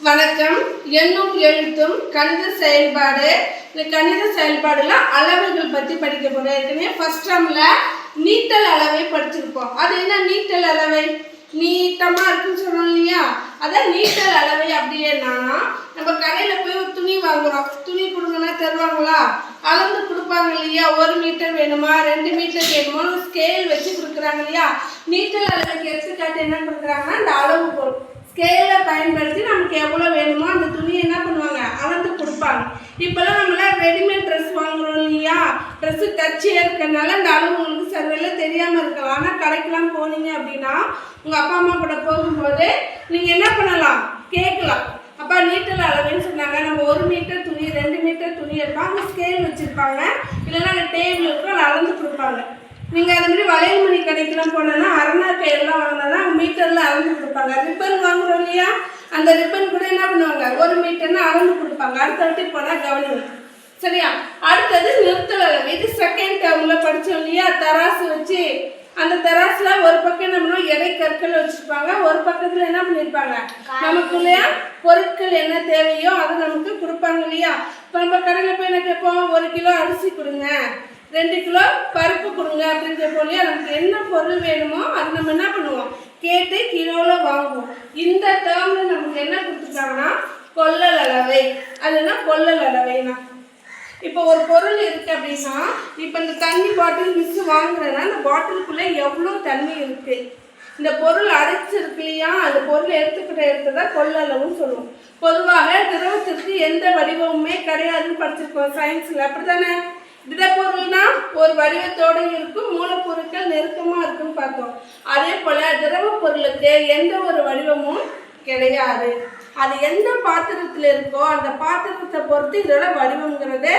வணக்கம். எண்ணும் எழுத்தும் கணித செயல்பாடு. இந்த கணித செயல்பாடுல அளவுகள் பற்றி படிக்க போறோம். ஏற்கனவே ஃபர்ஸ்ட் டேர்ம்ல நீட்டல் அளவை படிச்சிருப்போம். அது என்ன நீட்டல் அளவை? நீட்டமா இருக்குன்னு சொன்னோம் இல்லையா? அதான் நீட்டல் அளவை. அப்படின்னா நம்ம கடையில போய் ஒரு துணி வாங்குறோம். துணி கொடுங்கன்னா தருவாங்களா? அளந்து கொடுப்பாங்க இல்லையா? 1 மீட்டர் வேணுமா, 2 மீட்டர் வேணுமா, ஸ்கேல் வச்சு கொடுக்குறாங்க இல்லையா? நீட்டல் அளவுக்கு எடுத்துக்காட்டு என்ன கொடுக்குறாங்கன்னா இந்த அளவுகோல் ஸ்கேலை பயன்படுத்தி நமக்கு எவ்வளோ வேணுமோ அந்த துணியை என்ன பண்ணுவாங்க, அளந்து கொடுப்பாங்க. இப்போல்லாம் நம்மளாம் ரெடிமேட் ட்ரெஸ் வாங்குறோம் இல்லையா? ட்ரெஸ்ஸு தச்சு இருக்கிறதுனால அந்த அளவு உங்களுக்கு சரிவெல்லாம் தெரியாமல் இருக்கலாம். ஆனால் கடைக்கெல்லாம் போனீங்க அப்படின்னா உங்கள் அப்பா அம்மா கூட போகும்போது நீங்கள் என்ன பண்ணலாம், கேட்கலாம். அப்பா நீட்டல் அளவுன்னு சொன்னாங்க. நம்ம 1 மீட்டர் துணி, 2 மீட்டர் துணி இருப்பாங்க, ஸ்கேல் வச்சுருப்பாங்க, இல்லைன்னா அந்த டேபிள் இருக்கும், அதை அளந்து கொடுப்பாங்க. நீங்கள் அது மாதிரி வளையல் மணி கடைக்கெல்லாம் போனோன்னா அரணாக்கையெல்லாம் வாங்கினா மீட்டரில் அளந்து கொடுப்பாங்க. ரிப்பன் வாங்குறோம் இல்லையா? அந்த ரிப்பன் கூட என்ன பண்ணுவாங்க, 1 மீட்டர்னு அளந்து கொடுப்பாங்க. அடுத்த வாட்டி போனால் கவனிங்க, சரியா? அடுத்தது நிறுத்தல் அளவு. இது செகண்ட் டேர்மில் படித்தோம் இல்லையா? தராசு வச்சு அந்த தராசில் ஒரு பக்கம் என்ன பண்ணுவோம், எடை கற்கள் வச்சுருப்பாங்க, ஒரு பக்கத்தில் என்ன பண்ணியிருப்பாங்க, நமக்குள்ளேயா பொருட்கள் என்ன தேவையோ அதை நமக்கு கொடுப்பாங்க இல்லையா? இப்போ நம்ம கடையில் போய் என்ன கேட்போம், 1 கிலோ அரிசி கொடுங்க, 2 கிலோ பருப்பு கொடுங்க அப்படின்னு கேட்போம் இல்லையா? நமக்கு என்ன பொருள் வேணுமோ அது நம்ம என்ன பண்ணுவோம், கேட்டு கிலோவில் வாங்குவோம். இந்த டேர்மில் நமக்கு என்ன கொடுத்துருக்காங்கன்னா கொள்ளல் அளவை. அதுனா கொள்ளல் அளவைனா இப்போ ஒரு பொருள் இருக்குது அப்படின்னா, இப்போ இந்த தண்ணி பாட்டில் மிஸ் வாங்குறேன்னா அந்த பாட்டிலுக்குள்ளே எவ்வளோ தண்ணி இருக்குது, இந்த பொருள் அடைச்சிருக்கு இல்லையா? அந்த பொருள் எடுத்துதான் கொள்ளளவுன்னு சொல்லுவோம். பொதுவாக திரவத்திற்கு எந்த வடிவமுமே கிடையாதுன்னு படிச்சிருக்கோம் சயின்ஸில், அப்படி தானே? திடப்பொருள்னா ஒரு வடிவத்தோடு இருக்கும், மூலப்பொருட்கள் நெருக்கமாக இருக்குன்னு பார்த்தோம். அதே போல் திரவ பொருளுக்கு எந்த ஒரு வடிவமும் கிடையாது. அது எந்த பாத்திரத்தில் இருக்கோ அந்த பாத்திரத்தை பொறுத்து இதோட வடிவங்கிறது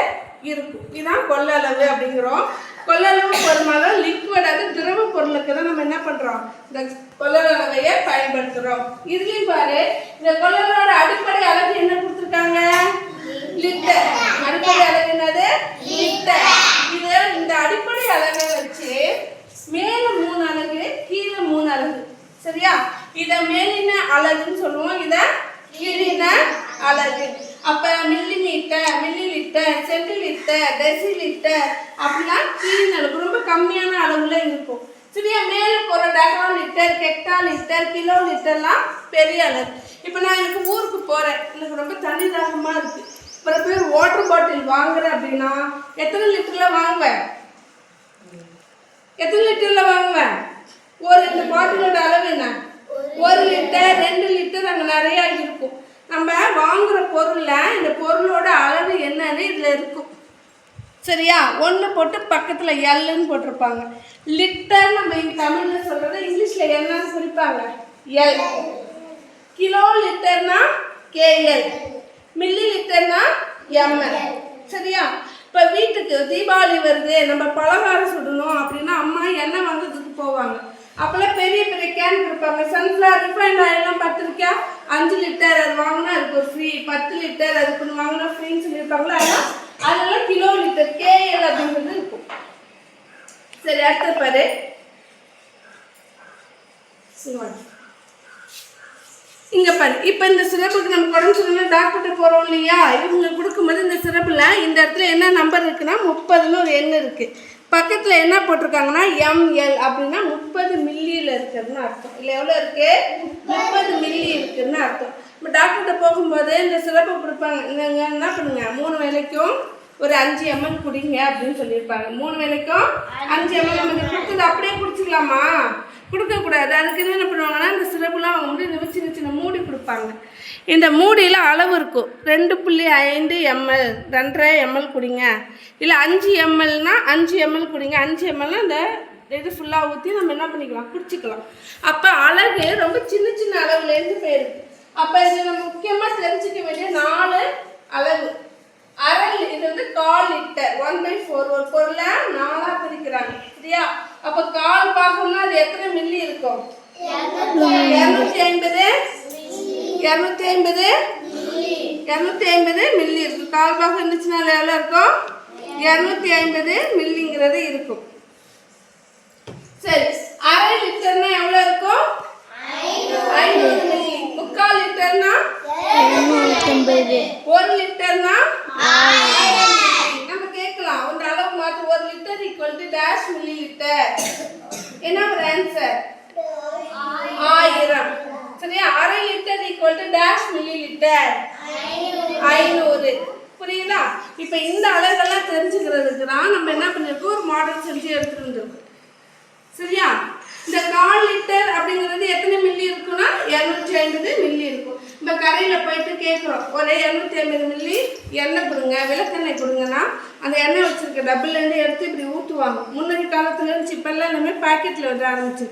இருக்கும். இதுதான் கொள்ளளவு அப்படிங்கிறோம். கொள்ளளவு பெரும்பாலும் லிக்விட், அது திரவ பொருளுக்கு தான் நம்ம என்ன பண்ணுறோம், இந்த கொள்ளளவையை பயன்படுத்துகிறோம். இதுலேயும் பாரு, இந்த கொள்ளளவோட அடிப்படை அளவு என்ன கொடுத்துருக்காங்க, லிட்டர். அடிப்படை அளவு என்னது, லிட்டர். இது இந்த அடிப்படை அளவை வச்சு மேலே 3 அலகு, கீழே 3 அலகு, சரியா? இதை மேலின அலகுன்னு சொல்லுவோம், இதை கீழின அலகு. அப்போ மில்லிமீட்டர், மில்லி லிட்டர், சென்டிலிட்டர், டெசிலிட்டர் அப்படிலாம் கீழின அளவு, ரொம்ப கம்மியான அளவுல இருக்கும், சரியா? மேலே போகிற டெகா லிட்டர், ஹெக்டா லிட்டர், கிலோ லிட்டர்லாம் பெரிய அளவு. இப்போ நான் எனக்கு ஊருக்கு போகிறேன், எனக்கு ரொம்ப தண்ணி தாகமாக இருக்குது. இப்போ போய் வாட்டர் பாட்டில் வாங்குறேன் அப்படின்னா எத்தனை லிட்டரில் வாங்குவேன், எத்தனை லிட்டரில் வாங்குவேன்? இந்த பாட்டிலோட அளவு என்ன, 1 லிட்டர், 2 லிட்டர், அங்கே நிறையா இருக்கும். நம்ம வாங்குகிற பொருளில் இந்த பொருளோட அளவு என்னன்னு இதில் இருக்கும், சரியா? 1 போட்டு பக்கத்தில் எல்லுன்னு போட்டிருப்பாங்க. லிட்டர் நம்ம இங்கே தமிழில் சொல்கிறது, இங்கிலீஷில் என்னன்னு குறிப்பாங்க, எல். கிலோ லிட்டர்னா கேஎல், மில்லி லிட்டர்னா எம்எல், சரியா? இப்போ வீட்டுக்கு தீபாவளி வருது, நம்ம பலகாரம் சுடணும் அப்படின்னா அம்மா எண்ணெய் வாங்குறதுக்கு போவாங்க. அப்போல்லாம் பெரிய பெரிய கேன் கொடுப்பாங்க. சன்ஃப்ளவர் ரிஃபைண்ட் ஆயிலெலாம் 10 ரூபா, 5 லிட்டர் அது வாங்கினா அதுக்கு ஒரு ஃப்ரீ, 10 லிட்டர் அதுக்கு ஒன்று வாங்கினா ஃப்ரீன்னு சொல்லியிருப்பாங்களா? அதெல்லாம் கிலோ லிட்டர் கேஎல் அப்படிங்கிறது இருக்கும். சரி, அடுத்த பாரு, இங்கே பாரு. இப்போ இந்த சிறப்புக்கு நம்ம உடம்பு சொல்லணும்னா டாக்டர்கிட்ட போகிறோம் இல்லையா? இவங்க கொடுக்கும்போது இந்த சிறப்பில் இந்த இடத்துல என்ன நம்பர் இருக்குன்னா 30ன்னு ஒரு எண் இருக்குது. பக்கத்தில் என்ன போட்டிருக்காங்கன்னா எம்எல் அப்படின்னா 30 மில்லியில் இருக்குதுன்னு அர்த்தம். இல்லை எவ்வளோ இருக்குது, 30 மில்லி இருக்குதுன்னு அர்த்தம். இப்போ டாக்டர்கிட்ட போகும்போது இந்த சிறப்பை கொடுப்பாங்க. நீங்கள் என்ன பண்ணுங்க, 3 வேளைக்கும் ஒரு 5 ml குடிங்க அப்படின்னு சொல்லியிருப்பாங்க. 3 வேளைக்கும் 5 ml நம்ம கொடுத்தது அப்படியே குடிச்சிக்கலாமா? கொடுக்கக்கூடாது. அதுக்கு என்ன பண்ணுவாங்கன்னா இந்த சிறப்புலாம் அவங்க வந்து இந்த சின்ன சின்ன மூடி கொடுப்பாங்க. இந்த மூடியில் அளவு இருக்கும், 2.5 ml, 2.5 ml குடிங்க, இல்லை 5 mlனா 5 ml குடிங்க. 5 mlனா இந்த இது ஃபுல்லாக ஊற்றி நம்ம என்ன பண்ணிக்கலாம், குடிச்சிக்கலாம். அப்போ அழகு ரொம்ப சின்ன சின்ன அளவுலேருந்து போயிருக்கு. அப்போ இது நம்ம முக்கியமாக தெரிஞ்சுக்க வேண்டிய 4 அளவு. அரை, இது வந்து 1/4 லிட்டர், 1/4. ஒரு பொருளை 4ஆக பிரிக்கிறாங்க, சரியா? அப்போ 1/4 பாகம்னா அது எத்தனை மில்லி இருக்கும், 250 மில்லி இருக்கும். 1/4 பாகம் இருந்துச்சுன்னா எவ்வளோ இருக்கும், 250 மில்லிங்கிறது இருக்கும். சரி, அரை லிட்டர்னா எவ்வளோ இருக்கும், 500 மில்லி. 3/4 லிட்டர்னா 1 லிட்டர்னா நம்ம கேட்கலாம் ஒரு அளவு மாத்து 1 litre equal to dash milli litre. என்ன ஒரு ஆன்சர் 1000. சரியா? அரை litre equal to dash milli litre 500. புரியுதா? இப்போ இந்த அளவுகள்லாம் தெரிஞ்சுக்கிறதுக்கு தான் நம்ம என்ன பண்ணிருக்கோம், ஒரு மாடல் செஞ்சு எடுத்துட்டு வந்திருக்கோம். சரியா? இந்த 1/4 லிட்டர் அப்படிங்கிறது எத்தனை மில்லி இருக்குன்னா 250 மில்லி இருக்கும். இப்போ கடையில் போயிட்டு கேட்குறோம் ஒரே 250 மில்லி எண்ணெய் கொடுங்க, விளக்கெண்ணெய் கொடுங்கன்னா அந்த எண்ணெய் வச்சுருக்க டபுள்லேருந்து எடுத்து இப்படி ஊற்றுவாங்க. முன்னாடி காலத்துல இருந்துச்சு, இப்போல்லாம் எல்லாமே பாக்கெட்டில் விட ஆரம்பிச்சு.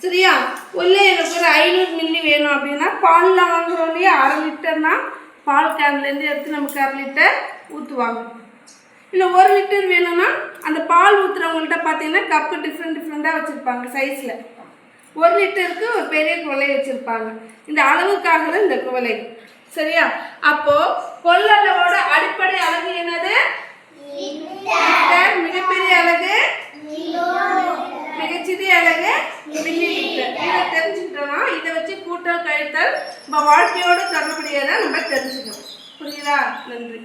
சரியா? உள்ளே எனக்கு ஒரு 500 மில்லி வேணும் அப்படின்னா பாலில் வாங்குறோம் இல்லையா, அரை லிட்டர்னா பால் கேன்லேருந்து எடுத்து நமக்கு அரை லிட்டர் ஊற்றுவாங்க. இல்லை 1 லிட்டர் வேணும்னா அந்த பால் ஊற்றுறவங்கள்ட்ட பார்த்தீங்கன்னா கப்பு டிஃப்ரெண்ட்டாக வச்சுருப்பாங்க சைஸில். 1 லிட்டருக்கு ஒரு பெரிய குவளை வச்சுருப்பாங்க. இந்த அளவுக்காக தான் இந்த குவளை. சரியா? அப்போது கொள்ளளவோட அடிப்படை அலகு என்னது? லிட்டர். மிகப்பெரிய அலகு மிகச்சிறிய அலகு மில்லி லிட்டர். இதை தெரிஞ்சுக்கிட்டோம்னா இதை வச்சு கூட்டல் கழித்தல் நம்ம வாழ்க்கையோட தொடர்புடையதை நம்ம தெரிஞ்சுக்கணும். புரியுதா? நன்றி.